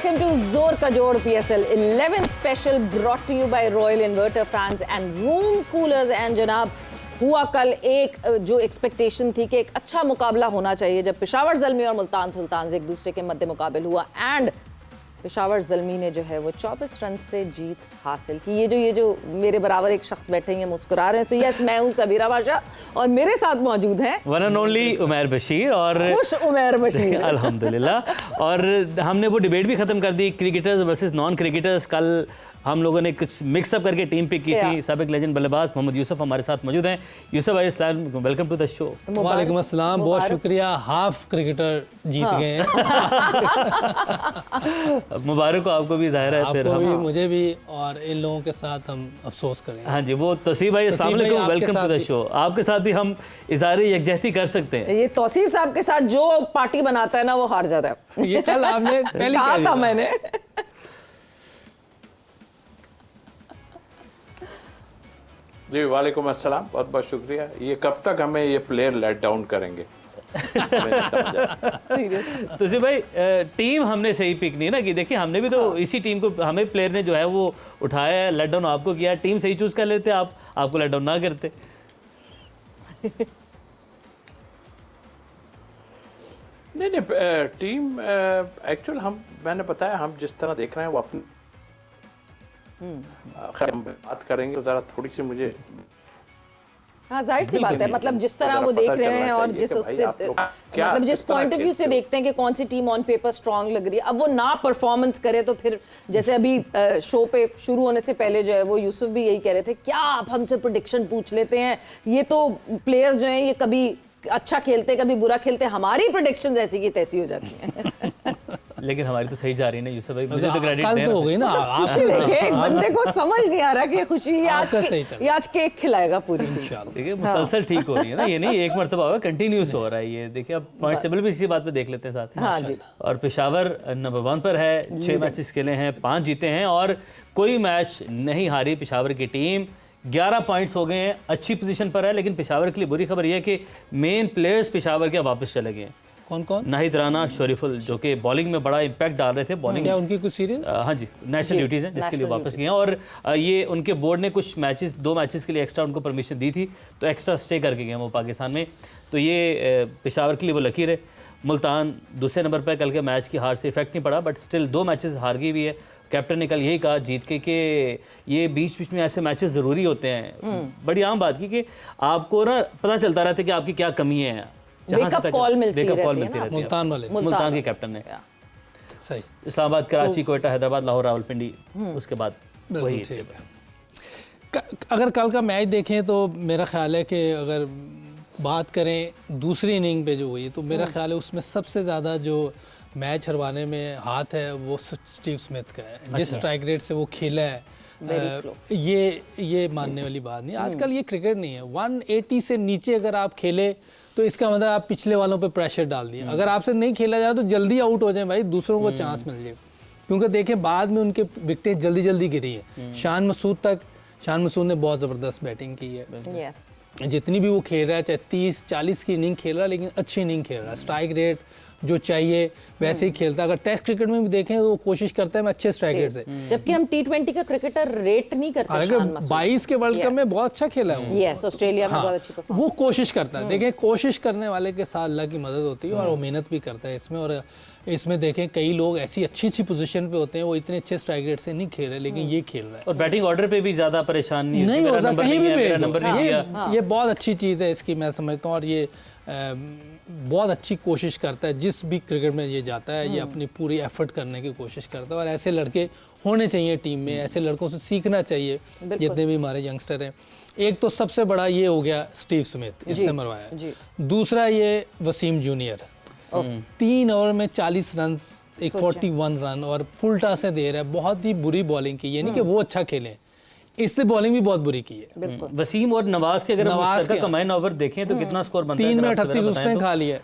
welcome to Zor Ka Jod PSL 11th special brought to you by Royal Inverter Fans and Room Coolers and जनाब हुआ कल एक जो expectation थी कि एक अच्छा मुकाबला होना चाहिए जब पेशावर ज़ल्मी और मुल्तान सुल्तान एक दूसरे के मद्दे मुकाबल हुआ एंड पेशावर ज़ल्मी ने जो है वो 24 रन से जीत हासिल की। ये जो मेरे बराबर एक शख्स बैठे हैं मुस्कुरा रहे हैं। सो यस, मैं हूँ सबीरा बादशाह और मेरे साथ मौजूद हैं one and only Umair Bashir और खुश उमैर बशीर अल्हम्दुलिल्लाह। और हमने वो डिबेट भी ख़त्म कर दी, क्रिकेटर्स वर्सेस नॉन क्रिकेटर्स। कल हम लोगों ने कुछ मिक्सअप करके टीम पिक की थी। साबिक लेजेंड बल्लेबाज मोहम्मद यूसुफ हमारे साथ मौजूद हैं। यूसुफ भाई अस्सलाम, वेलकम टू द शो। वालेकुम अस्सलाम, बहुत शुक्रिया। हाफ क्रिकेटर जीत गए हैं। मुबारक हो आपको भी, जाहिर है फिर आपको भी, मुझे भी, और इन लोगों के साथ हम अफसोस करेंगे। हाँ जी, वो तौसीफ भाई अस्सलाम वालेकुम, वेलकम टू द शो। आपके साथ भी हम इज़हार यकजहती कर सकते हैं। ये तौसीफ साहब के साथ जो पार्टी बनाता है ना वो हार जाता है। ये कल आपने पहले कहा था मैंने। जी वालेकुम अस्सलाम, बहुत बहुत शुक्रिया। ये कब तक हमें ये प्लेयर लेट डाउन करेंगे? तो जी भाई, टीम हमने सही पिक नहीं ना की। देखिए हमने भी तो इसी टीम को, हमें प्लेयर ने जो है वो उठाया है, लेट डाउन आपको किया। टीम सही चूज कर लेते, आपको लेट डाउन ना करते। नहीं, टीम एक्चुअल मैंने बताया, हम जिस तरह देख रहे हैं वो अपनी हम बात करेंगे तो जरा थोड़ी सी मुझे हाँ, जाहिर सी बात है। मतलब जिस तरह वो देख रहे हैं और जिस उससे मतलब जिस पॉइंट ऑफ व्यू से देखते हैं कि कौन सी टीम ऑन पेपर स्ट्रांग लग रही है, अब वो ना परफॉर्मेंस करे तो फिर जैसे अभी शो पे शुरू होने से पहले जो है वो यूसुफ भी यही कह रहे थे, क्या आप हमसे प्रेडिक्शन पूछ लेते हैं। ये तो प्लेयर्स जो हैं ये कभी अच्छा खेलते कभी बुरा खेलते, हमारी प्रेडिक्शंस ऐसी की तैसी हो जाती हैं। लेकिन हमारी तो सही जा रही है ना यूसुफ भाई, मुझे तो क्रेडिट कल तो हो गई ना। खुशी देखे एक बंदे को समझ नहीं आ रहा कि खुशी ये आज केक खिलाएगा पूरी टीम। देखिए मुसलसल ठीक हो रही है ना, ये नहीं एक मरतबा हुआ, कंटिन्यूस हो रहा है ये। देखिए अब पॉइंट टेबल भी इसी बात पे देख लेते हैं साथ। हाँ जी। और पेशावर नंबर 1 पर है, 6 मैचेस खेले हैं, 5 जीते हैं और कोई मैच नहीं हारी पेशावर की टीम। 11 पॉइंट्स हो गए हैं, अच्छी पोजीशन पर है। लेकिन पेशावर के लिए बुरी खबर यह है कि मेन प्लेयर्स पेशावर के वापस चले गए हैं। कौन कौन? नाहिद राना, शरीफुल, जो कि बॉलिंग में बड़ा इम्पैक्ट डाल रहे थे। बॉलिंग क्या उनकी कुछ सीरीज? हाँ जी, नेशनल ड्यूटीज़ हैं जिसके लिए वापस गए हैं। और ये उनके बोर्ड ने कुछ मैचेस, 2 मैचेस के लिए एक्स्ट्रा उनको परमिशन दी थी, तो एक्स्ट्रा स्टे करके गए वो पाकिस्तान में। तो ये पेशावर के लिए वो लकीर है। मुल्तान दूसरे नंबर पर, कल के मैच की हार से इफेक्ट नहीं पड़ा, बट स्टिल 2 मैचेस हार गई भी है। कैप्टन ने कल यही कहा जीत के कि ये बीच बीच में ऐसे मैचेस ज़रूरी होते हैं। बड़ी आम बात की कि आपको ना पता चलता रहता है कि आपकी क्या कमी है। वेकअप कॉल मिलती रहती है मुल्तान के कैप्टन ने। सही। इस्लामाबाद, कराची, कोयटा, हैदराबाद, लाहौर, रावलपिंडी, उसके बाद वही। अगर कल का मैच देखें तो मेरा ख्याल है कि अगर बात करें दूसरी इनिंग पे जो हुई तो मेरा ख्याल है उसमें सबसे ज़्यादा जो मैच हरवाने में हाथ है वो स्टीव स्मिथ का है। जिस स्ट्राइक रेट से वो खेला है, ये मानने वाली बात नहीं। आजकल ये क्रिकेट नहीं है। 180 से नीचे अगर आप खेले तो इसका मतलब आप पिछले वालों पे प्रेशर डाल दिए। अगर आपसे नहीं खेला जाए तो जल्दी आउट हो जाए भाई, दूसरों को चांस मिल जाए। क्योंकि देखें बाद में उनके विकेटें जल्दी जल्दी गिरी है। शान मसूद ने बहुत ज़बरदस्त बैटिंग की है। जितनी भी वो खेल रहा है, चाहे 30-40 की इनिंग खेल रहा है, लेकिन अच्छी इनिंग खेल रहा है। स्ट्राइक रेट जो चाहिए वैसे ही खेलता है। अगर टेस्ट क्रिकेट में भी देखें तो वो कोशिश करता है मैं अच्छे स्ट्राइक रेट से, जबकि हम T20 का क्रिकेटर रेट नहीं करते। 22 के वर्ल्ड कप में बहुत अच्छा खेला है यस, ऑस्ट्रेलिया में बहुत अच्छी परफॉर्मेंस। वो कोशिश करता है। देखें कोशिश करने वाले के साथ अल्लाह की मदद होती है और वो मेहनत भी करता है इसमें। और इसमें देखें कई लोग ऐसी अच्छी पोजीशन पे होते हैं, वो इतने अच्छे स्ट्राइक रेट से नहीं खेल रहे, लेकिन ये खेल रहा है। और बैटिंग ऑर्डर पे भी ज़्यादा परेशान नहीं होता कहीं भी भेज। ये बहुत अच्छी चीज़ है इसकी, मैं समझता हूँ। और ये बहुत अच्छी कोशिश करता है, जिस भी क्रिकेट में ये जाता है ये अपनी पूरी एफर्ट करने की कोशिश करता है। और ऐसे लड़के होने चाहिए टीम में, ऐसे लड़कों से सीखना चाहिए जितने भी हमारे यंगस्टर हैं। एक तो सबसे बड़ा ये हो गया स्टीव स्मिथ, इसने मरवाया। दूसरा ये वसीम जूनियर, 3 ओवर में 40 रन, एक 41 रन और फुल टासें दे रहा है। बहुत ही बुरी बॉलिंग की, ये नहीं कि वो अच्छा खेलें, इससे बॉलिंग भी बहुत बुरी की है। वसीम और नवाज के अगर कमाइन ओवर देखें तो कितना स्कोर बनता है? 3 में 38 उसने खा लिया।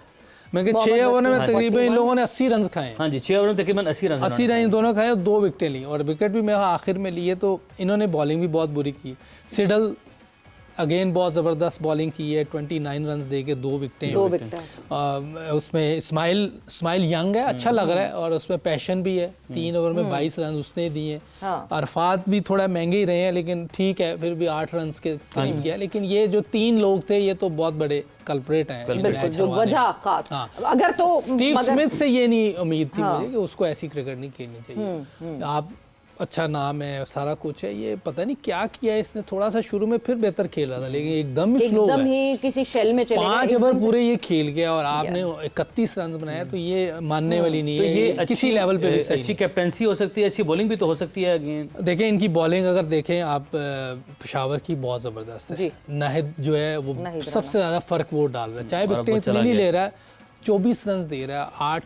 मैं 6 ओवर में तकरीबन इन लोगों ने 80 रन खाए। हाँ जी, 6 ओवर में तकरीबन 80 रन दोनों खाए और 2 विकेटें ली और विकेट भी मैं आखिर में लिए। तो इन्होंने बॉलिंग भी बहुत बुरी की। सिडल अगेन बहुत ज़बरदस्त बॉलिंग की है, 29 रन दे के 2 विकेटें। 2 विकेट उसमें इस्माइल यंग है, अच्छा लग रहा है और उसमें पैशन भी है। 3 ओवर में 22 रन उसने दिए। हाँ। अरफात भी थोड़ा महंगे ही रहे हैं, लेकिन ठीक है, फिर भी 8 रन के करीब गया। लेकिन ये जो 3 लोग थे ये तो बहुत बड़े कल्प्रेट हैं, बिल्कुल, जो वजह खास हाँ। अगर तो स्टीव स्मिथ से ये नहीं उम्मीद थी मुझे कि उसको ऐसी क्रिकेट नहीं खेलनी चाहिए। आप अच्छा नाम है, सारा कुछ है, ये पता नहीं क्या किया है इसने। थोड़ा सा शुरू में फिर बेहतर खेल रहा था, लेकिन एकदम स्लो एकदम है। ही किसी शेल में चले गए 5 ओवर पूरे ये खेल गया और आपने 31 रन बनाया, तो ये मानने वाली नहीं तो है। ये किसी लेवल पे भी सही अच्छी कैप्टेंसी हो सकती है, अच्छी बॉलिंग भी तो हो सकती है अगेन। देखें इनकी बॉलिंग अगर देखें आप, पेशावर की बहुत ज़बरदस्त है। जी। नाहिद जो है वो नाहिद सबसे ज़्यादा फ़र्क वो डाल रहा है, चाहे और विकेटें वो इतनी चला नहीं गया। ले रहा है, 24 रन दे रहा है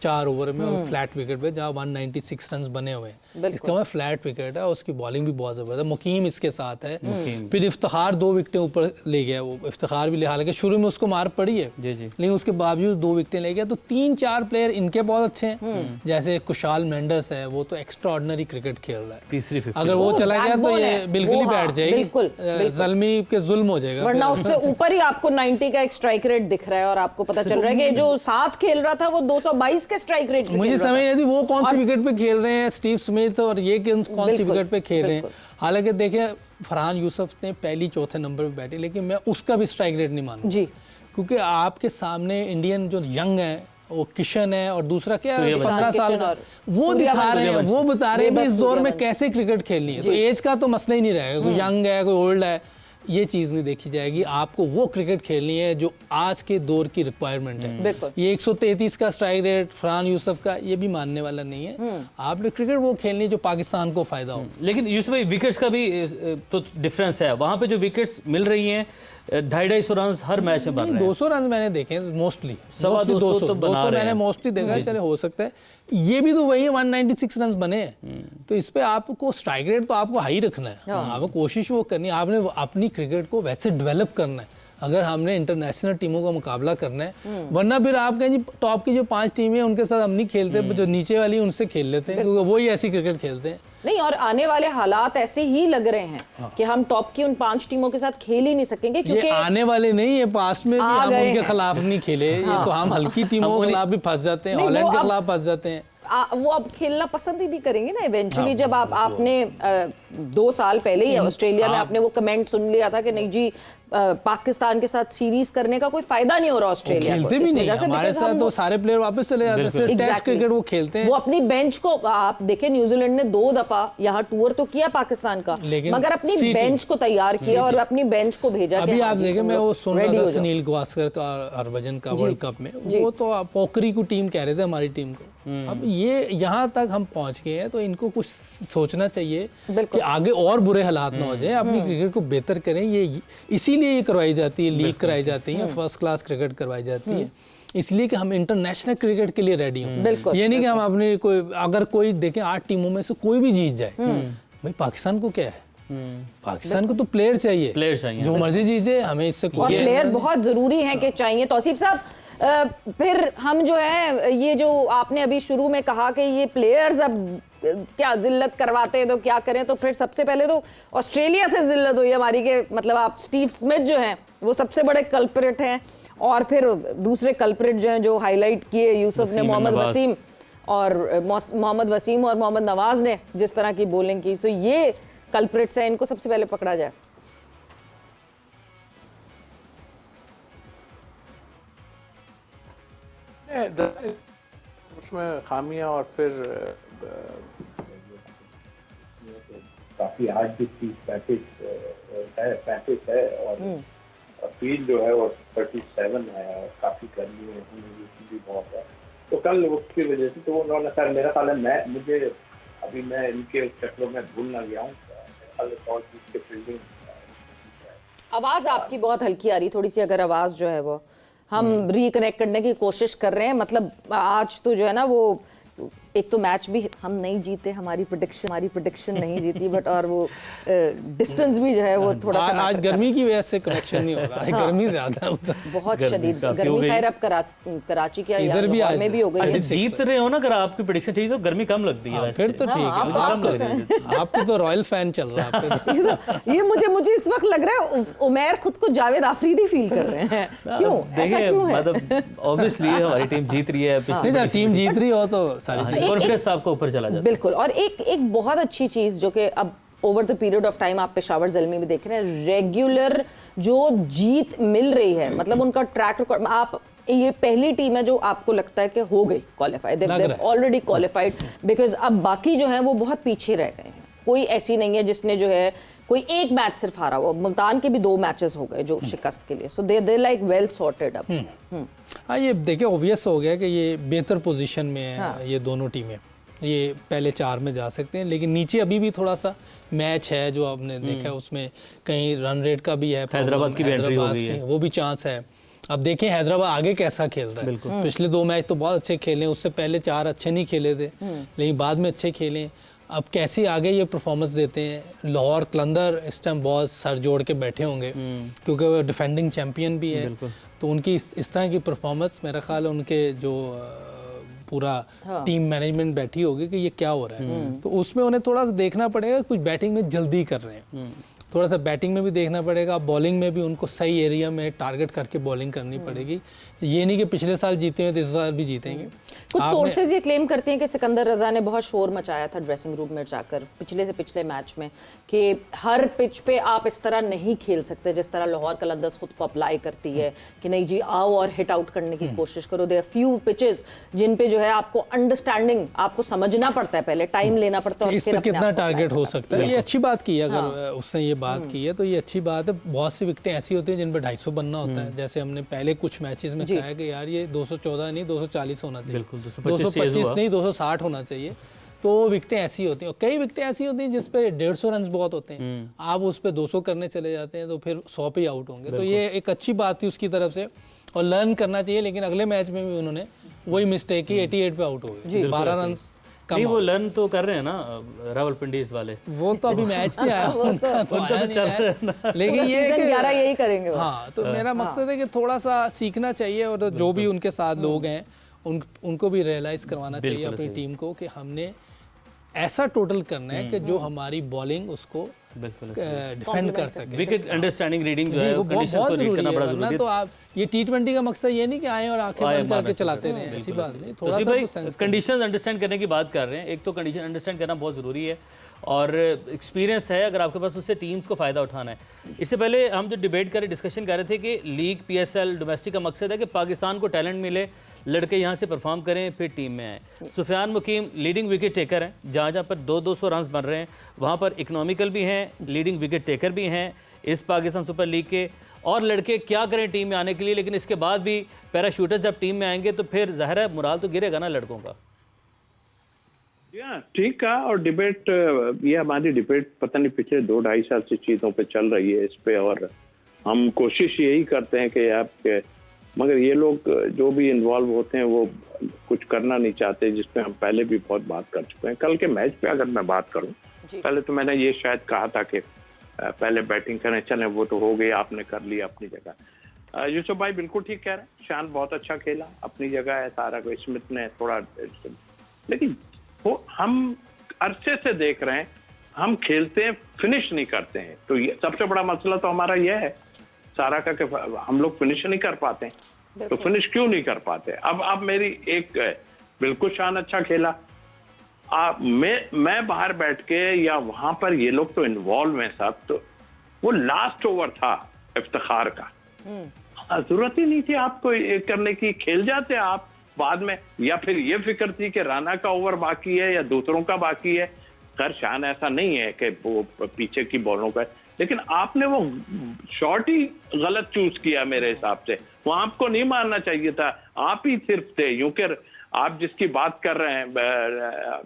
4 ओवर में और फ्लैट विकेट पे, जहाँ 196 रन बने हुए हैं। बिल्कुल। इसका मतलब फ्लैट विकेट है और उसकी बॉलिंग भी बहुत ज़बरदस्त। मुकीम इसके साथ है, फिर इफ्तिखार 2 विकेटें ऊपर ले गया, वो इफ्तिखार भी ले, हालांकि शुरू में उसको मार पड़ी है जी जी। लेकिन उसके बावजूद 2 विकेटें ले गया। तो 3-4 प्लेयर इनके बहुत अच्छे हैं, जैसे कुशाल मेंडस है, वो तो एक्स्ट्राऑर्डिनरी क्रिकेट खेल रहा है। तीसरी 50 अगर वो चला गया तो backbone ये है। बिल्कुल ही वो हाँ, बैठ जाएगी, बिल्कुल, ज़ल्मी के जुल्म हो जाएगा। वरना उससे ऊपर ही आपको 90 का एक स्ट्राइक रेट दिख रहा है और आपको पता चल रहा है कि जो साथ खेल रहा था वो 222 के स्ट्राइक रेट से मुझे खेल रहा समझ था। नहीं थी वो कौन सी विकेट पे खेल रहे हैं, स्टीव स्मिथ और ये कौन सी बिल्कुल, विकेट पे खेल रहे हैं। बिल्कुल। हालांकि देखिए फरहान यूसुफ ने पहली 4थे नंबर पे बैठी, लेकिन मैं उसका भी स्ट्राइक रेट नहीं मानूंगा जी। क्योंकि आपके सामने इंडियन जो यंग है, वो किशन है और दूसरा क्या है, सूर्यवंशी। 15 साल किशन का, और वो दिखा रहे हैं, वो बता रहे हैं भाई इस दौर में सूर्यवंशी। कैसे क्रिकेट खेलनी है। तो एज का तो मसला ही नहीं रहेगा, कोई यंग है कोई ओल्ड है, ये चीज़ नहीं देखी जाएगी। आपको वो क्रिकेट खेलनी है जो आज के दौर की रिक्वायरमेंट है। बिल्कुल। ये 133 का स्ट्राइक रेट फरहान यूसुफ का, ये भी मानने वाला नहीं है। आपने क्रिकेट वो खेलनी है जो पाकिस्तान को फायदा हो। लेकिन यूसुफ भाई विकेट्स का भी तो डिफरेंस है, वहाँ पे जो विकेट्स मिल रही हैं 250 रन हर मैच में बन रहे हैं। 200 रन मैंने देखे मोस्टली, 200 तो बना रहे मैंने हैं। मोस्टली देखा है, चले हो सकता है ये भी तो वही है, 196 रन बने हैं। तो इस पे आपको स्ट्राइक रेट तो आपको हाई रखना है, आपको कोशिश वो करनी है, आपने अपनी क्रिकेट को वैसे डेवलप करना है अगर हमने इंटरनेशनल टीमों का मुकाबला करना है। वरना फिर आप कहें जी टॉप की जो 5 टीमें हैं उनके साथ हम नहीं खेलते, जो नीचे वाली उनसे खेल लेते हैं, क्योंकि वही ऐसी क्रिकेट खेलते हैं। नहीं, और आने वाले हालात ऐसे ही लग रहे हैं कि हम टॉप की उन 5 टीमों के साथ खेल ही नहीं सकेंगे, ये क्योंकि आने वाले नहीं है, पास में भी आ हम गए उनके हैं। खिलाफ नहीं खेले। ये तो हम हल्की टीमों के खिलाफ भी फंस जाते हैं, नहीं, वो हॉलैंड के अब- खिलाफ फंस जाते हैं। वो अब खेलना पसंद ही नहीं करेंगे ना इवेंचुअली। जब आपने 2 साल पहले ही ऑस्ट्रेलिया में आपने वो कमेंट सुन लिया था कि नहीं जी पाकिस्तान के साथ सीरीज करने का कोई फायदा नहीं हो रहा ऑस्ट्रेलिया को। खेलते भी इस नहीं वजह से हमारे because साथ, हम तो सारे प्लेयर वापस चले जाते हैं, सिर्फ टेस्ट Exactly. क्रिकेट वो खेलते हैं। वो अपनी बेंच को, आप देखें न्यूजीलैंड ने 2 दफा यहाँ टूर तो किया पाकिस्तान का, लेकिन मगर अपनी C बेंच को तैयार किया और अपनी बेंच को भेजा कि अभी हाँ आप जी, देखें, तुम मैं लोग वो सुन ready रहा हो था जाओ। सुनील गावस्कर का हरभजन का जी। वर्ल्ड कप में, जी। वो तो पोकरी को टीम कह रहे थे हमारी टीम को। अब ये यहाँ तक हम पहुंच गए हैं, तो इनको कुछ सोचना चाहिए बिल्कुल। कि आगे और बुरे हालात ना हो जाए, अपनी क्रिकेट को बेहतर करें। ये इसीलिए ये करवाई जाती है, लीग कराई जाती है, फर्स्ट क्लास क्रिकेट करवाई जाती है, इसलिए कि हम इंटरनेशनल क्रिकेट के लिए रेडी हों। बिल्कुल, ये नहीं कि हम अपनी कोई, अगर कोई देखें 8 टीमों में से कोई भी जीत जाए, भाई पाकिस्तान को क्या है, पाकिस्तान को तो प्लेयर चाहिए, प्लेयर चाहिए। जो मर्जी चीजें, हमें इससे और कोई प्लेयर बहुत जरूरी है कि चाहिए। तौसीफ साहब, फिर हम जो है, ये जो आपने अभी शुरू में कहा कि ये प्लेयर्स अब क्या जिल्लत करवाते हैं तो क्या करें, तो फिर सबसे पहले तो ऑस्ट्रेलिया से जिल्लत हुई हमारी के, मतलब आप स्टीव स्मिथ जो हैं वो सबसे बड़े कल्प्रिट हैं, और फिर दूसरे कल्प्रिट जो हैं जो हाईलाइट किए यूसुफ ने, मोहम्मद वसीम और मोहम्मद नवाज ने जिस तरह की बॉलिंग की, सो ये कल्प्रिट्स हैं, इनको सबसे पहले पकड़ा जाए। उसमें खामियां और फिर काफी हार्ड भी थी, 35 है और फील्ड जो है वो 37 है और काफी गर्मी है, ह्यूमिडिटी भी बहुत है। तो कल उसकी वजह से तो उन्होंने सर, मेरा ख्याल है मैं इनके चक्रों में भूल ना गया हूँ, फील्डिंग। आवाज आपकी बहुत हल्की आ रही, थोड़ी सी अगर आवाज जो है वो हम रिकनेक्ट करने की कोशिश कर रहे हैं। मतलब आज तो जो है ना वो एक तो मैच भी हम नहीं जीते, हमारी प्रेडिक्शन नहीं जीती, बट और वो डिस्टेंस भी जो है वो थोड़ा सा आज गर्मी की वजह से कनेक्शन नहीं हो रहा है, गर्मी ज्यादा उधर बहुत शदीद काफी हो गर्मी। गई। खैर अब कराची क्या इधर भी लाहौर आज में भी हो गई अच्छा, है। जीत रहे हो ना, अगर आपकी प्रेडिक्शन ठीक है तो गर्मी कम लगती है वैसे। फिर तो ठीक हाँ, है। आप- आपको आपको आपको तो रॉयल फैन चल रहा है आपके। ये मुझे इस वक्त लग रहा है उमैर खुद को जावेद आफरीदी फील कर रहे हैं। क्यों ऐसा देखिए क्यों है? मतलब ऑब्वियसली हमारी टीम जीत रही है, नहीं ना, टीम जीत रही हो तो सारी चीजें कॉन्फिडेंस आपको ऊपर चला जाता है। बिल्कुल। और एक बहुत अच्छी चीज जो कि अब over the period of time आप पेशावर ज़ल्मी में देख रहे हैं, रेगुलर जो जीत मिल रही है, मतलब उनका ट्रैक रिकॉर्ड। आप ये पहली टीम है जो आपको लगता है कि हो गई क्वालिफाइड, ऑलरेडी क्वालिफाइड, बिकॉज अब बाकी जो है वो बहुत पीछे रह गए हैं। कोई ऐसी नहीं है जिसने जो है कोई एक मैच सिर्फ हारा हुआ। मुल्तान के भी 2 मैचेस हो गए जो शिकस्त के लिए, सो दे लाइक वेल सॉर्टेड अब। हाँ, ये देखिए ऑब्वियस हो गया कि ये बेहतर पोजीशन में है। हाँ। ये दोनों टीमें ये पहले 4 में जा सकते हैं, लेकिन नीचे अभी भी थोड़ा सा मैच है जो आपने देखा है, उसमें कहीं रन रेट का भी है, हैदराबाद की भी एंट्री हो गई है, वो भी चांस है। अब देखें हैदराबाद आगे कैसा खेलता है। पिछले 2 मैच तो बहुत अच्छे खेले, उससे पहले 4 अच्छे नहीं खेले थे, लेकिन बाद में अच्छे खेले। अब कैसे आगे ये परफॉर्मेंस देते हैं। लाहौर कलंदर इस टाइम बहुत सर जोड़ के बैठे होंगे, क्योंकि वो डिफेंडिंग चैंपियन भी है, तो उनकी इस तरह की परफॉर्मेंस मेरा ख्याल है उनके जो पूरा टीम मैनेजमेंट बैठी होगी कि ये क्या हो रहा है, तो उसमें उन्हें थोड़ा सा देखना पड़ेगा। कुछ बैटिंग में जल्दी कर रहे हैं, थोड़ा सा बैटिंग में भी देखना पड़ेगा, बॉलिंग में भी उनको सही एरिया में टारगेट करके बॉलिंग करनी पड़ेगी। ये नहीं कि पिछले साल जीते हैं तो इस साल भी जीतेंगे। कुछ सोर्सेज ये क्लेम करते हैं कि सिकंदर रजा ने बहुत शोर मचाया था ड्रेसिंग रूम में जाकर पिछले से पिछले मैच में, कि हर पिच पे आप इस तरह नहीं खेल सकते जिस तरह लाहौर कलंदर्स खुद को अप्लाई करती है, कि नहीं जी आओ और हिट आउट करने की कोशिश करो। देयर फ्यू पिचेस जिन पे जो है आपको अंडरस्टैंडिंग, आपको समझना पड़ता है, पहले टाइम लेना पड़ता है और इस फिर पे अपने कितना आप को टारगेट apply हो करना सकता है। ये अच्छी बात की है, अगर उसने ये बात की है तो ये अच्छी बात है। बहुत सी विकेटें ऐसी होती हैं जिन पे 250 बनना होता है, जैसे हमने पहले कुछ मैचेस में कहा है कि यार ये 214 नहीं 240 होना चाहिए, बिल्कुल, 225 नहीं 260 होना चाहिए। तो विकेटें ऐसी होती हैं, और कई विकेटें ऐसी होती हैं जिस पे 150 रन बहुत होते हैं, आप उस पे 200 करने चले जाते हैं तो फिर 100 पे आउट होंगे। तो ये एक अच्छी बात थी उसकी तरफ से, और लर्न करना चाहिए। लेकिन अगले मैच में भी उन्होंने वही मिस्टेक की, 88 पे आउट हो गए, 12 रन नहीं, वो लर्न तो कर रहे हैं ना रावलपिंडी इस वाले। वो तो अभी मैच नहीं आया, उनका तो आया नहीं है। लेकिन ये है सीजन कि 11 यही करेंगे वो। हाँ, तो मेरा मकसद है कि थोड़ा सा सीखना चाहिए, और जो भी उनके साथ लोग हैं उनको भी रियलाइज करवाना चाहिए अपनी टीम को कि हमने ऐसा टोटल करना है कि जो हमारी बॉलिंग उसको डिफेंड कर सके। विकेट अंडरस्टैंडिंग रीडिंग जो जी, है वो कंडीशन बहुत को रीड जरूरी करना है, बड़ा वरना जरूरी है। तो आप ये T20 का मकसद ये नहीं कि आए और आंखें बंद करके चलाते रहे, ऐसी बात नहीं। थोड़ा सा तो सेंस कंडीशंस अंडरस्टैंड करने की बात कर रहे हैं। एक तो कंडीशन अंडरस्टैंड करना बहुत ज़रूरी है, और एक्सपीरियंस है अगर आपके पास, उससे टीम्स को फ़ायदा उठाना है। इससे पहले हम जो डिबेट कर रहे, डिस्कशन कर रहे थे कि लीग, PSL, डोमेस्टिक का मकसद है कि पाकिस्तान को टैलेंट मिले, लड़के यहाँ से परफॉर्म करें, फिर टीम में आए। सुफियान मुकीम लीडिंग विकेट टेकर हैं, जहाँ जहाँ पर 200 रन बन रहे हैं वहाँ पर इकोनॉमिकल भी हैं, लीडिंग विकेट टेकर भी हैं इस पाकिस्तान सुपर लीग के। और लड़के क्या करें टीम में आने के लिए, लेकिन इसके बाद भी पैराशूटर्स जब टीम में आएंगे तो फिर ज़ाहिर है मुराल तो गिरेगा ना लड़कों का। ठीक कहा। और डिबेट, ये हमारी डिबेट पता नहीं पिछले 2-2.5 साल से चीज़ों पे चल रही है इस पे, और हम कोशिश यही करते हैं कि आप, मगर ये लोग जो भी इन्वॉल्व होते हैं वो कुछ करना नहीं चाहते, जिसपे हम पहले भी बहुत बात कर चुके हैं। कल के मैच पे अगर मैं बात करूं, पहले तो मैंने ये शायद कहा था कि पहले बैटिंग करें, चलें वो तो हो गई, आपने कर लिया अपनी जगह। यूसुफ भाई बिल्कुल ठीक कह रहे हैं, शान बहुत अच्छा खेला अपनी जगह है, सारा को स्मिथ ने थोड़ा, लेकिन वो हम अरसे से देख रहे हैं, हम खेलते हैं फिनिश नहीं करते हैं। तो ये सबसे बड़ा मसला तो हमारा यह है सारा का कि हम लोग फिनिश नहीं कर पाते, तो फिनिश क्यों नहीं कर पाते। अब मेरी एक, बिल्कुल शान अच्छा खेला, मैं बाहर बैठ के, या वहां पर ये लोग तो इन्वॉल्व हैं सब, तो वो लास्ट ओवर था इफ्तिखार का, जरूरत ही नहीं थी आपको करने की, खेल जाते आप बाद में। या फिर ये फिक्र थी कि राना का ओवर बाकी है या दूसरों का बाकी है। खैर शान ऐसा नहीं है कि वो पीछे की बॉलों का, लेकिन आपने वो शॉट ही गलत चूज किया मेरे हिसाब से। वो आपको नहीं मारना चाहिए था, आप ही सिर्फ थे। यूं कि आप जिसकी बात कर रहे हैं,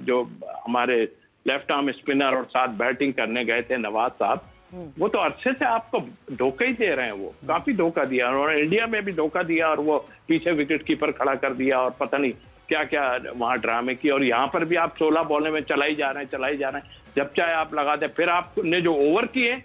जो हमारे लेफ्ट आर्म स्पिनर और साथ बैटिंग करने गए थे नवाज साहब, वो तो अरसे से आपको धोखा ही दे रहे हैं। वो काफी धोखा दिया, और इंडिया में भी धोखा दिया, और वो पीछे विकेट कीपर खड़ा कर दिया, और पता नहीं क्या क्या वहाँ ड्रामे की, और यहाँ पर भी आप 16 बॉलें में चलाई जा रहे हैं, जब चाहे आप लगा दें। फिर आपने जो ओवर किए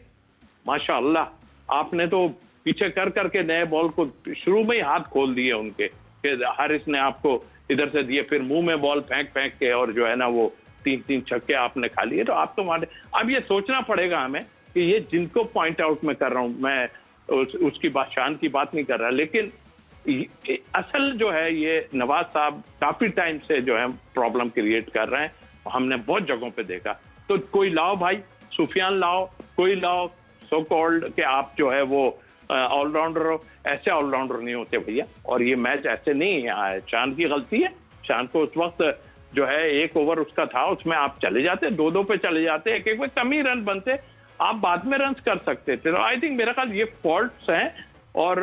माशाअल्लाह, आपने तो पीछे कर करके नए बॉल को शुरू में ही हाथ खोल दिए उनके, फिर हारिस ने आपको इधर से दिए, फिर मुंह में बॉल फेंक के और जो है ना वो 3 छक्के आपने खा लिए। तो आप तो मारे, अब ये सोचना पड़ेगा हमें कि ये जिनको पॉइंट आउट में कर रहा हूँ मैं, उसकी शान की बात नहीं कर रहा, लेकिन असल जो है ये नवाज साहब काफी टाइम से जो है प्रॉब्लम क्रिएट कर रहे हैं, हमने बहुत जगहों पे देखा। तो कोई लाओ भाई, सुफियान लाओ, कोई लाओ सो कॉल्ड कि आप जो है वो ऑलराउंडर हो, ऐसे ऑलराउंडर नहीं होते भैया। और ये मैच ऐसे नहीं है, शान की गलती है। शान को उस वक्त जो है 1 ओवर उसका था, उसमें आप चले जाते, 2-2 पे चले जाते, एक में कम ही रन बनते, आप बाद में रन कर सकते थे। तो आई थिंक मेरा ख्याल ये फॉल्ट्स हैं, और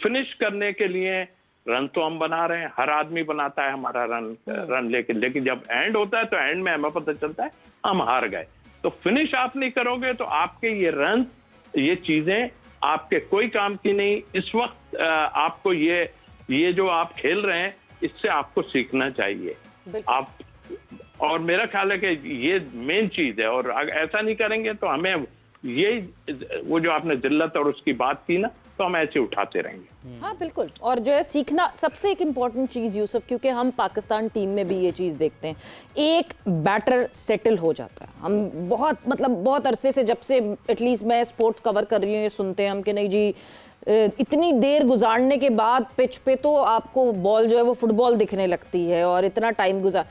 फिनिश करने के लिए रन तो हम बना रहे हैं, हर आदमी बनाता है हमारा रन लेकिन जब एंड होता है तो एंड में हमें पता चलता है हम हार गए। तो फिनिश आप नहीं करोगे तो आपके ये रन, ये चीजें आपके कोई काम की नहीं। इस वक्त आपको ये जो आप खेल रहे हैं, इससे आपको सीखना चाहिए आप, और मेरा ख्याल है कि ये मेन चीज है। और अगर ऐसा नहीं करेंगे तो हमें ये, वो जो आपने जिल्लत और उसकी बात की ना, तो हम ऐसे उठाते रहेंगे। हाँ बिल्कुल, और जो है सीखना सबसे एक इम्पॉर्टेंट चीज़ यूसुफ, क्योंकि हम पाकिस्तान टीम में भी ये चीज़ देखते हैं, एक बैटर सेटल हो जाता है। हम बहुत अरसे से, जब से एटलीस्ट मैं स्पोर्ट्स कवर कर रही हूँ, ये सुनते हैं हम कि नहीं जी इतनी देर गुजारने के बाद पिच पे तो आपको बॉल जो है वो फुटबॉल दिखने लगती है, और इतना टाइम गुजार,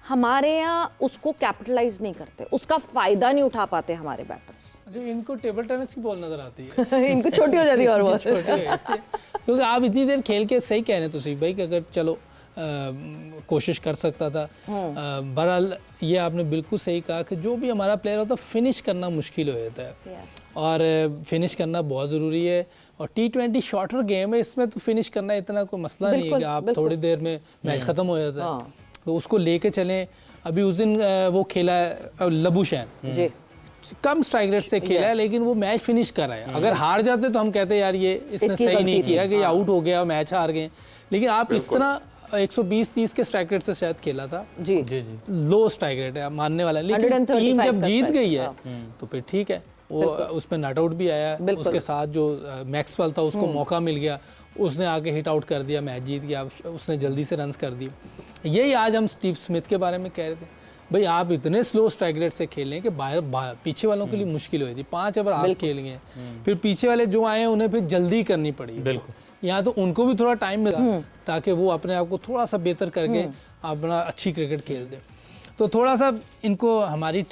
हमारे यहाँ उसको कैपिटलाइज नहीं करते, उसका फायदा नहीं उठा पाते हमारे बैटर्स। जो इनको टेबल टेनिस की बॉल नजर आती है इनको छोटी हो जाती है और बहुत क्योंकि आप इतनी देर खेल के सही कह रहे हैं तुसी भाई कि अगर चलो कोशिश कर सकता था। बहरहाल ये आपने बिल्कुल सही कहा कि जो भी हमारा प्लेयर होता है फिनिश करना मुश्किल हो जाता है, और फिनिश करना बहुत ज़रूरी है। और T20 शॉर्टर गेम है, इसमें तो फिनिश करना इतना कोई मसला नहीं है कि आप थोड़ी देर में मैच ख़त्म हो जाता है, तो उसको लेके चलें। अभी उस दिन वो खेला है लबूशैन जी, कम स्ट्राइक रेट से खेला है, लेकिन वो मैच फिनिश कर रहा है। अगर हार जाते तो हम कहते यार ये इसने सही नहीं किया कि आउट हो गया, मैच हार गए। लेकिन आप इस तरह 120-30 के स्ट्राइक रेट से शायद खेला था जी, लो स्ट्राइक रेट है, मानने वाला है। लेकिन टीम जब जीत गई है तो फिर ठीक है, वो उसमें नॉट आउट भी आया, उसके साथ जो मैक्सवेल था उसको मौका मिल गया, उसने आके हिट आउट कर दिया, मैच जीत गया, उसने जल्दी से रन्स कर दिए। यही आज हम स्टीव स्मिथ के बारे में कह रहे थे, भाई आप इतने स्लो स्ट्राइक रेट से खेल रहे हैं कि पीछे वालों के लिए मुश्किल हुई थी। 5 ओवर आप खेल गए, फिर पीछे वाले जो आए उन्हें फिर जल्दी करनी पड़ी। बिल्कुल, यहाँ तो उनको भी थोड़ा टाइम मिला ताकि वो अपने आप को थोड़ा सा बेहतर करके अपना अच्छी क्रिकेट खेल दे। तो थोड़ा सा इनको हमारी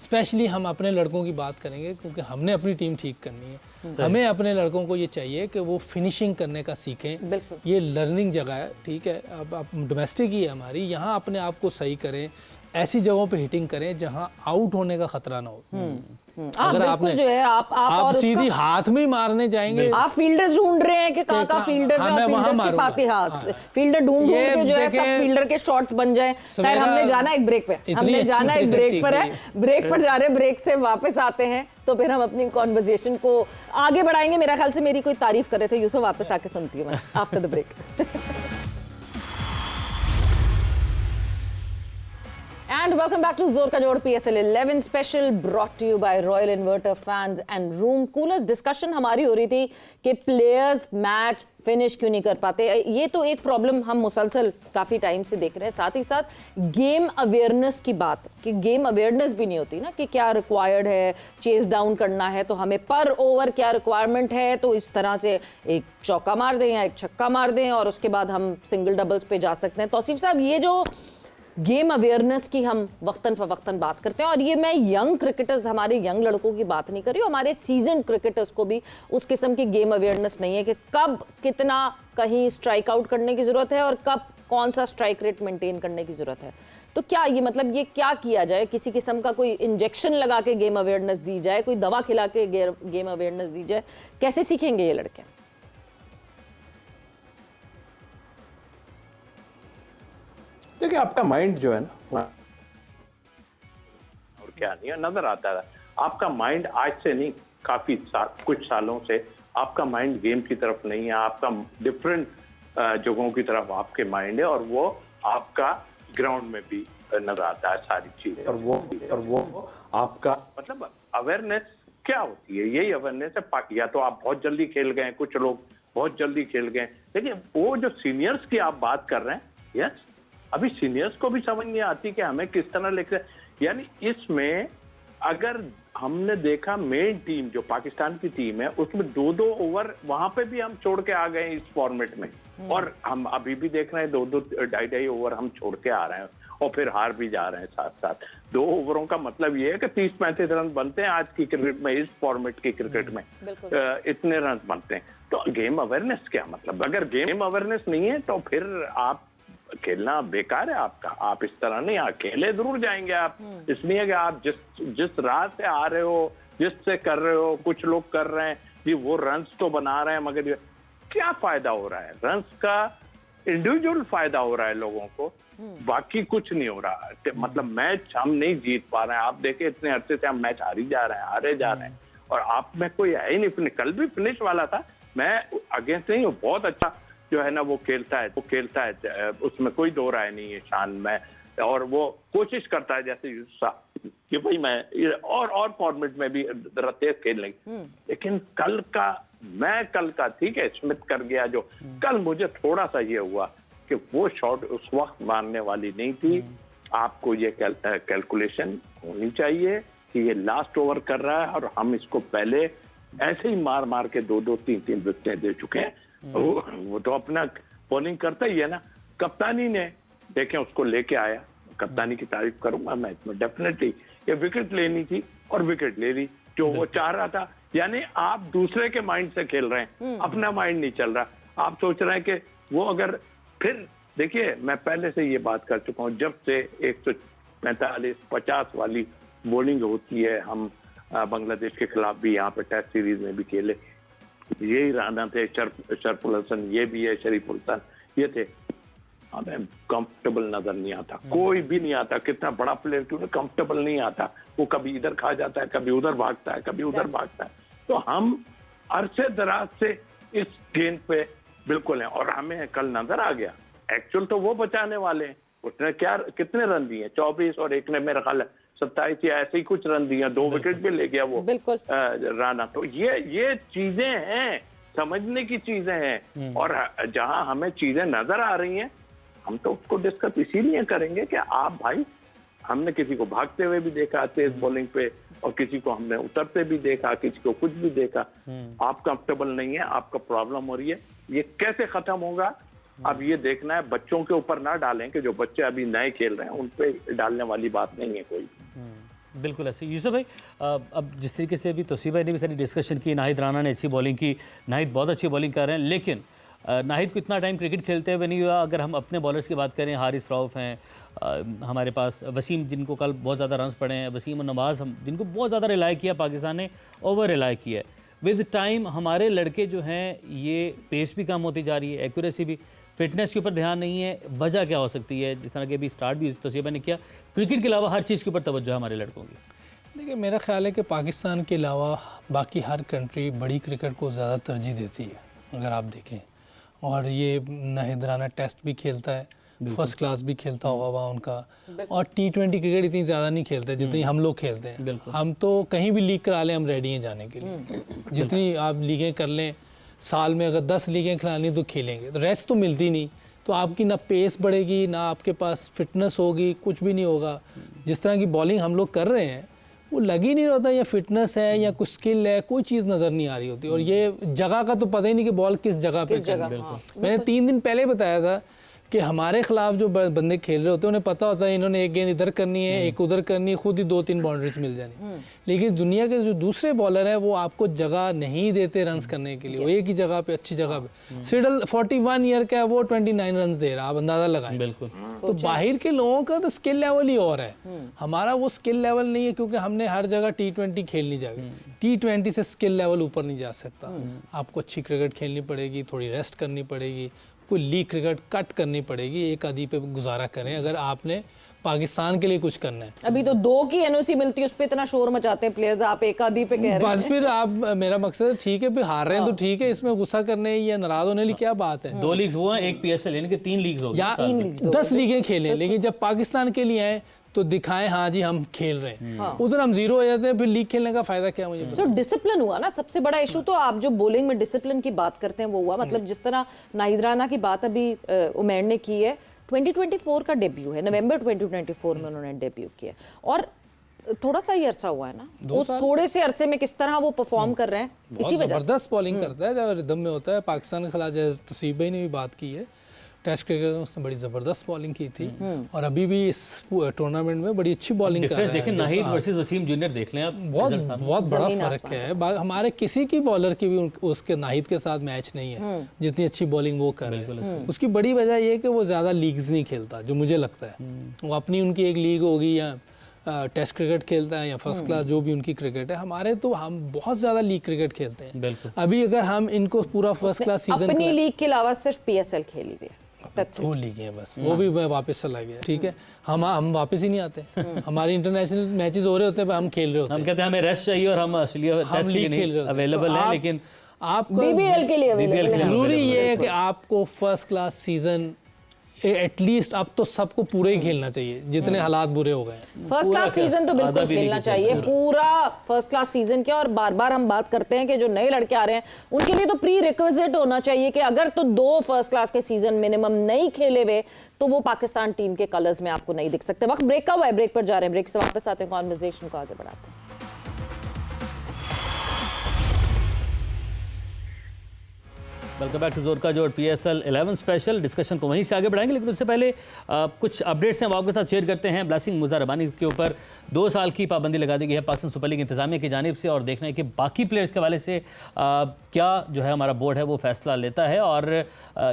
स्पेशली हम अपने लड़कों की बात करेंगे, क्योंकि हमने अपनी टीम ठीक करनी है। हमें अपने लड़कों को ये चाहिए कि वो फिनिशिंग करने का सीखें। ये लर्निंग जगह है, ठीक है, अब डोमेस्टिक ही है हमारी, यहाँ अपने आप को सही करें, ऐसी जगहों पे हिटिंग करें जहाँ आउट होने का खतरा ना हो। अगर आपने जो है आप और सीधी हाथ में मारने जाएंगे, आप फील्डर्स ढूंढ रहे हैं कि कहाँ का फील्डर्स हैं, फील्डर्स के पाते हाथ फील्डर ढूंढ के जो है सब फील्डर के शॉट्स बन जाए। खैर हमने जाना एक ब्रेक पे, हमने जाना एक ब्रेक पर है, ब्रेक पर जा रहे हैं, ब्रेक से वापस आते हैं तो फिर हम अपनी कॉन्वर्जेशन को आगे बढ़ाएंगे। मेरा ख्याल से मेरी कोई तारीफ कर रहे थे यूसुफ, वापस आके सुनती हूँ मैं after the break. And welcome back to Zor Ka Jod PSL 11 special brought to you by Royal Inverter Fans and Room Coolers। Discussion हमारी हो रही थी कि प्लेयर्स मैच फिनिश क्यों नहीं कर पाते। ये तो एक प्रॉब्लम हम मुसलसल काफ़ी टाइम से देख रहे हैं। साथ ही साथ गेम अवेयरनेस की बात, कि गेम अवेयरनेस भी नहीं होती ना, कि क्या रिक्वायर्ड है, चेस डाउन करना है तो हमें पर ओवर क्या रिक्वायरमेंट है, तो इस तरह से एक चौका मार दें या एक छक्का मार दें और उसके बाद हम सिंगल डबल्स पे जा सकते हैं। तौसीफ साहब, ये जो गेम अवेयरनेस की हम वक्तन फवक्तन बात करते हैं, और ये मैं यंग क्रिकेटर्स, हमारे यंग लड़कों की बात नहीं कर रही हूँ, हमारे सीजन क्रिकेटर्स को भी उस किस्म की गेम अवेयरनेस नहीं है कि कब कितना कहीं स्ट्राइक आउट करने की ज़रूरत है और कब कौन सा स्ट्राइक रेट मेंटेन करने की ज़रूरत है। तो क्या ये मतलब ये क्या किया जाए, किसी किस्म का कोई इंजेक्शन लगा के गेम अवेयरनेस दी जाए, कोई दवा खिला के गेम अवेयरनेस दी जाए, कैसे सीखेंगे ये लड़के? देखिए, आपका माइंड जो है ना, और क्या नहीं नजर आता है, आपका माइंड आज से नहीं, काफी कुछ सालों से आपका माइंड गेम की तरफ नहीं है, आपका डिफरेंट जगहों की तरफ आपके माइंड है, और वो आपका ग्राउंड में भी नजर आता है सारी चीजें, और वो आपका मतलब अवेयरनेस क्या होती है, यही अवेयरनेस है। या तो आप बहुत जल्दी खेल गए, कुछ लोग बहुत जल्दी खेल गए, लेकिन वो जो सीनियर्स की आप बात कर रहे हैं, यस, अभी सीनियर्स को भी समझ नहीं आती कि हमें किस तरह लेकर, यानी इसमें अगर हमने देखा मेन टीम जो पाकिस्तान की टीम है उसमें 2-2 ओवर वहां पे भी हम छोड़ के आ गए इस फॉर्मेट में, और हम अभी भी देख रहे हैं 2-2 2.5 ओवर हम छोड़ के आ रहे हैं और फिर हार भी जा रहे हैं साथ साथ। 2 ओवरों का मतलब ये है कि 30-35 रन बनते हैं आज की क्रिकेट में, इस फॉर्मेट की क्रिकेट में इतने रन बनते हैं। तो गेम अवेयरनेस क्या मतलब, अगर गेम अवेयरनेस नहीं है तो फिर आप खेलना बेकार है आपका। आप इस तरह नहीं, अकेले जरूर जाएंगे आप, इसलिए कि आप जिस राह से आ रहे हो, जिससे कर रहे हो, कुछ लोग कर रहे हैं जी वो रन्स तो बना रहे हैं, मगर क्या फायदा हो रहा है? रन्स का इंडिविजुअल फायदा हो रहा है लोगों को, बाकी कुछ नहीं हो रहा। मतलब मैच हम नहीं जीत पा रहे हैं, आप देखें इतने अरसे से हम मैच हारे जा रहे हैं, और आप में कोई है ही नहीं। कल भी फिनिश वाला था, मैं अगेंस्ट नहीं हूँ, बहुत अच्छा जो है ना वो खेलता है, उसमें कोई दो राय नहीं है शान में, और वो कोशिश करता है जैसे कि भाई मैं और फॉर्मेट में भी तेज खेल लेंगे। लेकिन कल का ठीक है, स्मिथ कर गया जो, कल मुझे थोड़ा सा ये हुआ कि वो शॉट उस वक्त मारने वाली नहीं थी। आपको ये कैलकुलेशन होनी चाहिए कि ये लास्ट ओवर कर रहा है और हम इसको पहले ऐसे ही मार के 2-2 3-3 विकेटें दे चुके हैं। वो तो अपना बॉलिंग करता ही है ना। कप्तानी ने देखें उसको लेके आया, कप्तानी की तारीफ करूंगा मैच में डेफिनेटली। ये विकेट लेनी थी और विकेट ले ली जो वो चाह रहा था। यानी आप दूसरे के माइंड से खेल रहे हैं, अपना माइंड नहीं चल रहा। आप सोच रहे हैं कि वो अगर फिर देखिए, मैं पहले से ये बात कर चुका हूँ, जब से 145-50 वाली बॉलिंग होती है, हम बांग्लादेश के खिलाफ भी यहाँ पे टेस्ट सीरीज में भी खेले, यही राना थे, शरफुल हसन, ये भी है शरीफुल हसन, ये थे, हमें कंफर्टेबल नजर नहीं आता, कोई भी नहीं आता। कितना बड़ा प्लेयर क्यों कंफर्टेबल नहीं आता, वो कभी इधर खा जाता है, कभी उधर भागता है, कभी उधर भागता है। तो हम अरसे दराज से इस गेंद पे बिल्कुल हैं, और हमें कल नजर आ गया एक्चुअल तो वो बचाने वाले हैं। उसने कितने रन दिए, 24, और एक ने मेरा ख्याल 27 या ऐसे ही कुछ रन दिया, 2 विकेट भी ले गया वो राना। तो ये चीजें हैं, समझने की चीजें हैं, और जहां हमें चीजें नजर आ रही हैं हम तो उसको डिस्कस इसीलिए करेंगे कि आप भाई, हमने किसी को भागते हुए भी देखा तेज बॉलिंग पे, और किसी को हमने उतरते भी देखा, किसी को कुछ भी देखा। आप कंफर्टेबल नहीं है, आपका प्रॉब्लम हो रही है, ये कैसे खत्म होगा अब ये देखना है। बच्चों के ऊपर ना डालें कि जो बच्चे अभी नए खेल रहे हैं उन पे डालने वाली बात नहीं है कोई। बिल्कुल ऐसे। यूसुफ भाई, अब जिस तरीके से अभी तोसीफ भाई ने भी सारी डिस्कशन की, नाहिद राना ने अच्छी बॉलिंग की, नाहिद बहुत अच्छी बॉलिंग कर रहे हैं, लेकिन नाहिद को इतना टाइम क्रिकेट खेलते हुए नहीं हुआ। अगर हम अपने बॉलर्स की बात करें, हारिस रऊफ हैं हमारे पास, वसीम जिनको कल बहुत ज़्यादा रन्स पड़े हैं, वसीम और नवाज़ जिनको बहुत ज़्यादा रिलाई किया पाकिस्तान ने, ओवर रिलाई किया है। विद टाइम हमारे लड़के जो हैं ये पेस भी कम होती जा रही है, एक्यूरेसी भी, फिटनेस के ऊपर ध्यान नहीं है। वजह क्या हो सकती है? जिस तरह के अभी स्टार्ट भी तोसीफ भाई ने किया, क्रिकेट के अलावा हर चीज़ के ऊपर तवज्जो है हमारे लड़कों की। देखिए, मेरा ख्याल है कि पाकिस्तान के अलावा बाकी हर कंट्री बड़ी क्रिकेट को ज़्यादा तरजीह देती है, अगर आप देखें। और ये नाहिद राना टेस्ट भी खेलता है, फर्स्ट क्लास भी खेलता होगा वहाँ उनका, और T20 क्रिकेट इतनी ज़्यादा नहीं खेलते जितनी हम लोग खेलते हैं। हम तो कहीं भी लीग करा लें, हम रेडी हैं जाने के लिए। जितनी आप लीगें कर लें, साल में अगर 10 लीगें खिलानी तो खेलेंगे, तो रेस्ट तो मिलती नहीं, तो आपकी ना पेस बढ़ेगी, ना आपके पास फिटनेस होगी, कुछ भी नहीं होगा। जिस तरह की बॉलिंग हम लोग कर रहे हैं वो लग ही नहीं रहता, या फिटनेस है या कुछ स्किल है, कोई चीज़ नज़र नहीं आ रही होती। और ये जगह का तो पता ही नहीं कि बॉल किस जगह पे चल। मैंने 3 दिन पहले बताया था कि हमारे खिलाफ जो बंदे खेल रहे होते हैं उन्हें पता होता है इन्होंने एक गेंद इधर करनी है, एक उधर करनी है, खुद ही 2-3 बाउंड्रीज मिल जानी। लेकिन दुनिया के जो दूसरे बॉलर हैं वो आपको जगह नहीं देते रन्स करने के लिए। वो एक ही जगह पे, अच्छी जगह पे, सिडल 41 ईयर का है, वो 29 रन दे रहा, आप अंदाजा लगाएं। बिल्कुल। तो बाहर के लोगों का तो स्किल लेवल ही और है, हमारा वो स्किल लेवल नहीं है, क्योंकि हमने हर जगह T20 खेलनी जाएगी। T20 से स्किल लेवल ऊपर नहीं जा सकता। आपको अच्छी क्रिकेट खेलनी पड़ेगी, थोड़ी रेस्ट करनी पड़ेगी, कोई लीग क्रिकेट कट करनी पड़ेगी, एक आधी पे गुजारा करें अगर आपने पाकिस्तान के लिए कुछ करना है। अभी तो 2 की एनओसी मिलती है, उस पे इतना शोर मचाते हैं प्लेयर्स, आप एक आधी पे कह रहे हैं। बस फिर आप, मेरा मकसद ठीक है, फिर हार रहे हैं तो ठीक है, इसमें गुस्सा करने या नाराज होने की क्या बात है। 2 लीग्स हुआ, एक PSL, यानी कि 3 लीग्स हो या 10 लीगें खेलें, लेकिन जब पाकिस्तान के लिए आए तो दिखाएं हाँ जी हम खेल रहे हैं। उधर हम जीरो हो जाते हैं, फिर लीग खेलने का फायदा क्या मुझे। सो डिसिप्लिन हुआ ना सबसे बड़ा इशू। तो आप जो बॉलिंग में डिसिप्लिन की बात करते हैं वो हुआ, मतलब जिस तरह नाहिद राना की बात अभी उमैर ने की है, 2024 का डेब्यू है, नवंबर 2024 में उन्होंने डेब्यू किया, और थोड़ा सा ही अरसा हुआ है ना, उस थोड़े से अरसे में किस तरह वो परफॉर्म कर रहे हैं, इसी वजह से जबरदस्त बॉलिंग करता है जब रिदम में होता है। पाकिस्तान के खिलाफ जैसे तसीब भाई ने भी बात की है, टेस्ट क्रिकेट में उसने बड़ी जबरदस्त बॉलिंग की थी, और अभी भी इस टूर्नामेंट में बड़ी अच्छी बॉलिंग कर रहा है। देखिए नाहिद वर्सेस वसीम जूनियर देख लें आप, बहुत बड़ा फर्क है। हमारे किसी की बॉलर की भी उसके नाहिद के साथ मैच नहीं है जितनी अच्छी बॉलिंग वो कर रहे हैं। उसकी बड़ी वजह ये है कि वो ज्यादा लीग्स नहीं खेलता, जो मुझे लगता है। वो अपनी उनकी एक लीग होगी या टेस्ट क्रिकेट खेलता है या फर्स्ट क्लास जो भी उनकी क्रिकेट है। हमारे तो हम बहुत ज्यादा लीग क्रिकेट खेलते हैं। बिल्कुल। अभी अगर हम इनको पूरा फर्स्ट क्लास सीजन, अपनी लीग के अलावा सिर्फ PSL खेली हुई है, 2 लीगें हैं बस, वो भी मैं वापस चला गया। ठीक है, हम वापस ही नहीं आते। हमारे इंटरनेशनल मैचेस हो रहे होते हैं, हम खेल रहे होते हैं। हम कहते हैं हमें रेस्ट चाहिए और हम ऑस्ट्रेलिया टेस्ट के लिए अवेलेबल हैं, लेकिन आपको BBL के लिए available है। जरूरी ये है कि आपको फर्स्ट क्लास सीजन एटलीस्ट अब तो सबको पूरे ही खेलना चाहिए, जितने हालात बुरे हो गए हैं। फर्स्ट क्लास सीजन तो बिल्कुल खेलना चाहिए, पूरा फर्स्ट क्लास सीजन क्या। और बार बार हम बात करते हैं कि जो नए लड़के आ रहे हैं उनके लिए तो प्री रिक्विजिट होना चाहिए कि अगर तो 2 फर्स्ट क्लास के सीजन मिनिमम नहीं खेले हुए तो वो पाकिस्तान टीम के कलर्स में आपको नहीं दिख सकते। वक्त ब्रेक का हुआ है, ब्रेक पर जा रहे हैं, ब्रेक से वापस आते हैं, कॉन्वर्सेशन को आगे बढ़ाते हैं। वेलकम बैक टू जोर का जोड़ PSL 11 स्पेशल। डिस्कशन को वहीं से आगे बढ़ाएंगे, लेकिन उससे पहले कुछ अपडेट्स हैं वो आपके साथ शेयर करते हैं। ब्लासिंग मुजा रबानी के ऊपर 2 साल की पाबंदी लगा दी गई है पाकिस्तान सुपर लीग इंतजामिया की जानिब से, और देखना है कि बाकी प्लेयर्स के हवाले से क्या जो है हमारा बोर्ड है वो फैसला लेता है। और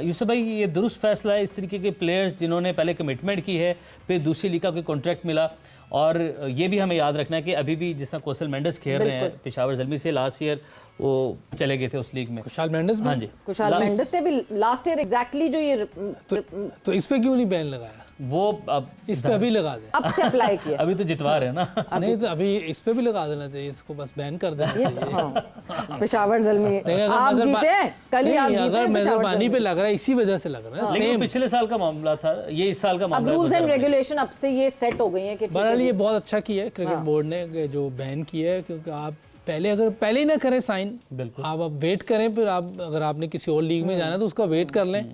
यूसुफ भाई, ये दुरुस्त फैसला है इस तरीके के प्लेयर्स जिन्होंने पहले कमिटमेंट की है, फिर दूसरी लीग का कोई कॉन्ट्रैक्ट मिला, और ये भी हमें याद रखना है कि अभी भी जिस तरह कौशल मेंडिस खेल रहे हैं पेशावर ज़ल्मी से, लास्ट ईयर वो चले गए थे उस लीग में। खुशाल मेंडिस, हाँ जी, खुशाल मेंडिस ने भी लास्ट ईयर एग्जैक्टली जो ये तो इस पे क्यों नहीं बैन लगाया? वो अब इस पे अभी लगा दे। अब से अप्लाई किया। अभी तो जितवा रहे हैं ना। नहीं तो अभी इस पे भी लगा देना चाहिए, इसको बस बैन कर देना चाहिए। पेशावर ज़ल्मी आप जीते हैं, कल ही आप जीते हैं। अगर मेजबानी पे लग रहा है, इसी वजह से लग रहा है। लेकिन पिछले साल का मामला था, ये इस साल का मामला है। रूल्स एंड रेगुलेशन अब से ये सेट हो गई है कि बहरहाल ये बहुत अच्छा किया है क्रिकेट बोर्ड ने जो बैन किया है, क्योंकि आप पहले ही ना करें साइन, बिल्कुल आप अब वेट करें, फिर आप अगर आपने किसी और लीग में जाना है तो उसका वेट कर लें,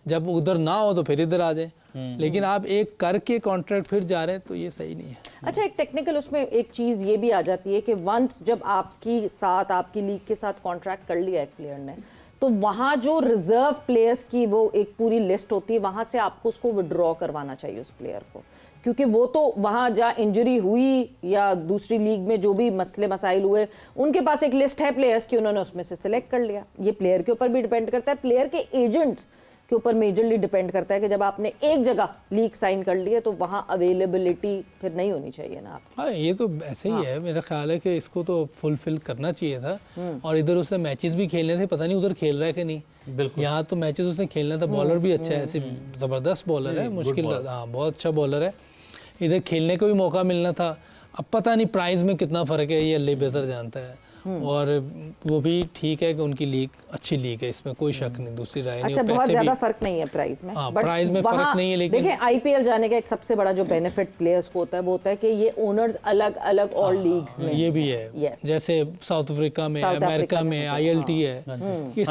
जब उधर ना हो तो फिर इधर आ जाए। लेकिन आप एक करके कॉन्ट्रैक्ट फिर जा रहे हैं तो ये सही नहीं है। अच्छा, एक टेक्निकल उसमें एक चीज़ ये भी आ जाती है कि वंस जब आपकी लीग के साथ कॉन्ट्रैक्ट कर लिया एक प्लेयर ने, तो वहाँ जो रिजर्व प्लेयर्स की वो एक पूरी लिस्ट होती है, वहाँ से आपको उसको विड्रॉ करवाना चाहिए उस प्लेयर को, क्योंकि वो तो वहाँ जहाँ इंजरी हुई या दूसरी लीग में जो भी मसले मसाइल हुए, उनके पास एक लिस्ट है प्लेयर्स की, उन्होंने उसमें से सिलेक्ट कर लिया। ये प्लेयर के ऊपर भी डिपेंड करता है, प्लेयर के एजेंट्स के ऊपर मेजरली डिपेंड करता है कि जब आपने एक जगह लीग साइन कर ली है तो वहाँ अवेलेबिलिटी फिर नहीं होनी चाहिए ना आप। हाँ, ये तो ऐसे ही है। मेरा ख्याल है कि इसको तो फुलफिल करना चाहिए था, और इधर उसने मैचेस भी खेलने थे, पता नहीं उधर खेल रहा है कि नहीं। बिल्कुल, यहाँ तो मैचेस उसने खेलना था। बॉलर भी अच्छा है, ऐसे ज़बरदस्त बॉलर है, मुश्किल, हाँ बहुत अच्छा बॉलर है। इधर खेलने को भी मौका मिलना था। अब पता नहीं प्राइस में कितना फ़र्क है, ये अल्लाह बेहतर जानता है। और वो भी ठीक है कि उनकी लीग अच्छी लीग है, इसमें कोई शक नहीं, दूसरी राय नहीं। अच्छा, बहुत ज्यादा फर्क नहीं है प्राइस में। हाँ, प्राइस में फर्क नहीं है, लेकिन देखिए IPL जाने का एक सबसे बड़ा जो बेनिफिट प्लेयर्स को होता है वो होता है कि ये ओनर्स अलग अलग और लीग्स में, ये भी है। जैसे साउथ अफ्रीका में, अमेरिका में ILT है, ये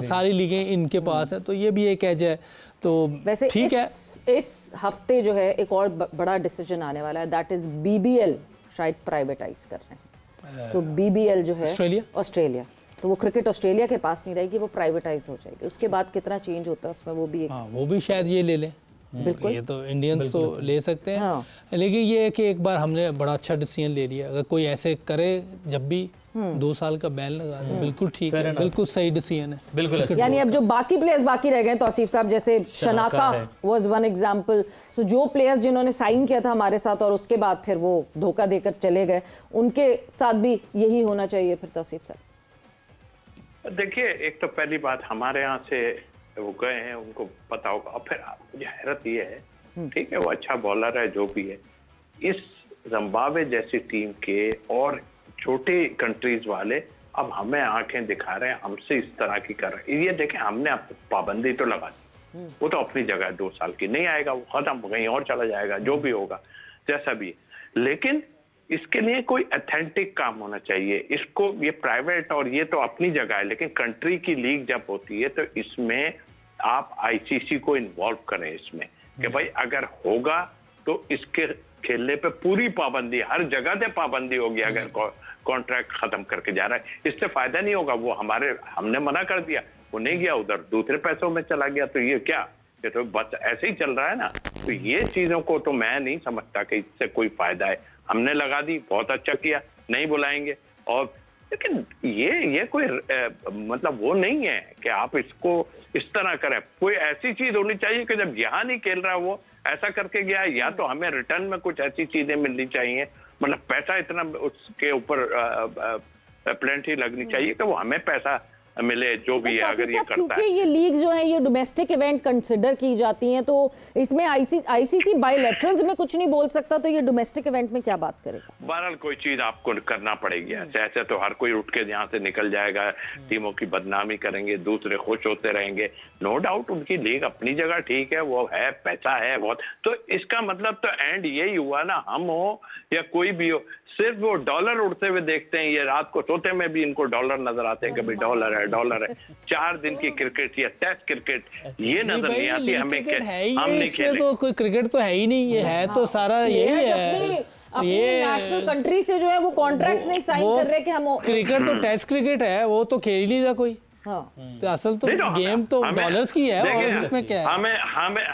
सारी लीगें इनके पास है, तो ये भी एक एज है। तो वैसे ठीक है, इस हफ्ते जो है एक और बड़ा डिसीजन आने वाला है, दैट इज BBL शायद प्राइवेटाइज कर रहे हैं। सो BBL जो है ऑस्ट्रेलिया, तो वो क्रिकेट ऑस्ट्रेलिया के पास नहीं रहेगी, वो प्राइवेटाइज हो जाएगी। उसके बाद कितना चेंज होता है उसमें वो भी वो भी शायद ये ले लें। बिल्कुल, ये तो इंडियंस तो ले सकते हैं। हाँ। लेकिन ये है कि एक बार हमने बड़ा अच्छा डिसीजन ले लिया, अगर कोई ऐसे करे जब भी 2 साल का बैन लगा दे, बिल्कुल ठीक है, बिल्कुल सही डिसीजन है। बिल्कुल। यानी अब जो बाकी प्लेयर्स बाकी रह गए तौसीफ साहब, जैसे शनाका वाज वन एग्जांपल, सो जो प्लेयर्स जिन्होंने साइन किया था हमारे साथ और उसके बाद फिर वो धोखा देकर चले गए, उनके साथ भी यही होना चाहिए फिर तौसीफ साहब? देखिए, एक तो पहली बात, हमारे यहाँ से वो गए हैं, उनको पता होगा। और फिर मुझे हैरत ये है ठीक है, वो अच्छा बॉलर है जो भी है। इस जिम्बाब्वे जैसी टीम के और छोटे कंट्रीज वाले अब हमें आंखें दिखा रहे हैं, हमसे इस तरह की कर रहे हैं। ये देखें, हमने अब पाबंदी तो लगा दी, वो तो अपनी जगह 2 साल की, नहीं आएगा वो, खत्म, कहीं और चला जाएगा, जो भी होगा जैसा भी। लेकिन इसके लिए कोई ऑथेंटिक काम होना चाहिए। इसको, ये प्राइवेट और ये तो अपनी जगह है, लेकिन कंट्री की लीग जब होती है तो इसमें आप आईसीसी को इन्वॉल्व करें इसमें, कि भाई अगर होगा तो इसके खेलने पे पूरी पाबंदी, हर जगह से पाबंदी होगी। अगर कॉन्ट्रैक्ट खत्म करके जा रहा है, इससे फायदा नहीं होगा। वो हमने मना कर दिया, वो नहीं गया उधर, दूसरे पैसों में चला गया, तो ये क्या, ये तो बस ऐसे ही चल रहा है ना। तो ये चीजों को तो मैं नहीं समझता कि इससे कोई फायदा है। हमने लगा दी, बहुत अच्छा किया, नहीं बुलाएंगे। और लेकिन ये कोई मतलब वो नहीं है कि आप इसको इस तरह करें। कोई ऐसी चीज होनी चाहिए कि जब यहाँ नहीं खेल रहा वो ऐसा करके गया, या तो हमें रिटर्न में कुछ ऐसी चीजें मिलनी चाहिए, मतलब पैसा इतना उसके ऊपर प्लेंटी लगनी चाहिए कि वो हमें पैसा मिले, जो भी है अगर ये करता है। क्योंकि ये लीग जो है ये डोमेस्टिक इवेंट कंसिडर की जाती हैं, तो इसमें आईसीसी बायलैटरल्स में कुछ नहीं बोल सकता, तो ये डोमेस्टिक इवेंट में क्या बात करेगा? बहरहाल कोई चीज आपको करना पड़ेगी। ऐसे तो हर कोई उठ के यहाँ से निकल जाएगा, टीमों की बदनामी करेंगे, दूसरे खुश होते रहेंगे। नो डाउट उनकी लीग अपनी जगह ठीक है, वो है, पैसा है बहुत। तो इसका मतलब तो एंड यही हुआ ना, हम हो या कोई भी हो, सिर्फ वो डॉलर उड़ते हुए देखते हैं। ये रात को सोते में भी इनको डॉलर नजर आते हैं कि भाई डॉलर है, डॉलर है। 4 दिन की क्रिकेट या टेस्ट क्रिकेट ये नजर नहीं आती हमें, हम नहीं खेले तो कोई क्रिकेट तो है ही नहीं, ये है तो सारा यही है। ये नेशनल कंट्री से जो है वो कॉन्ट्रैक्ट्स नहीं साइन कर रहे कि हम क्रिकेट तो टेस्ट क्रिकेट है, वो तो खेल ही नहीं रहा कोई। तो असल तो गेम तो डॉलर्स की है, और इसमें क्या है,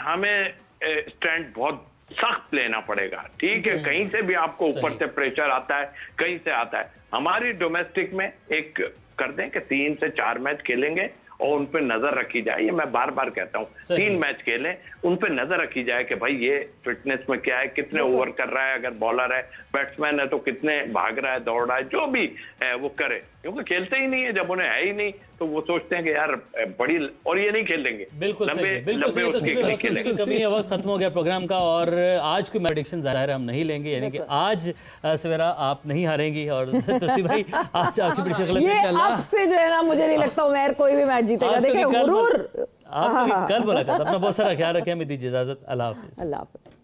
हमें स्टैंड बहुत सख्त लेना पड़ेगा। ठीक है, कहीं से भी आपको ऊपर से प्रेशर आता है, कहीं से आता है। हमारी डोमेस्टिक में एक कर दें कि 3 से 4 मैच खेलेंगे और उन पे नजर रखी जाए। ये मैं बार बार कहता हूँ, 3 मैच खेलें, उन पे नजर रखी जाए कि भाई ये फिटनेस में क्या है, कितने ओवर कर रहा है, अगर बॉलर है, बैट्समैन है तो कितने भाग रहा है, दौड़ रहा है, जो भी है वो करे। क्योंकि खेलते ही नहीं है, जब उन्हें है ही नहीं तो वो सोचते हैं कि यार बड़ी, और ये नहीं खेलेंगे, बिल्कुल लंबे खेलेंगे। कभी ये वक्त खत्म हो गया प्रोग्राम का, और आज कोई प्रेडिक्शन जाहिर है हम नहीं लेंगे, यानी कि आज सवेरा आप नहीं हारेंगी। और तौसीफ भाई आज आपकी प्रेडिक्शन ये अब से जो है ना, मुझे नहीं लगता उमैर कोई भी मैच जीतेगा। देखिए गुरूर, आप कल मुलाकात, अपना बहुत सारा ख्याल रखें, हमें दीजिए इजाजत, अल्लाह हाफिज। अल्लाह हाफिज।